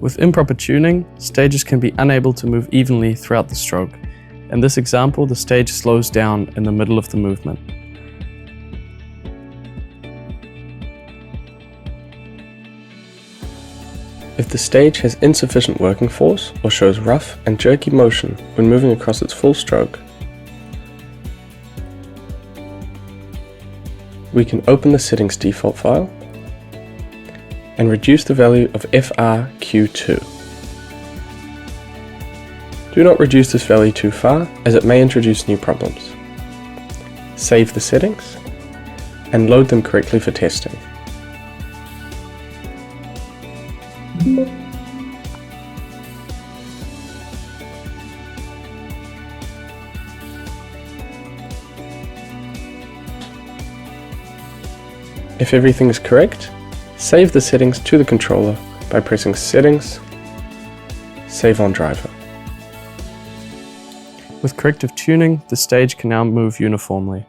With improper tuning, stages can be unable to move evenly throughout the stroke. In this example, the stage slows down in the middle of the movement. If the stage has insufficient working force or shows rough and jerky motion when moving across its full stroke, we can open the settings default file and reduce the value of FRQ2. Do not reduce this value too far, as it may introduce new problems. Save the settings and load them correctly for testing. If everything is correct, save the settings to the controller by pressing Settings, Save on Driver. With corrective tuning, the stage can now move uniformly.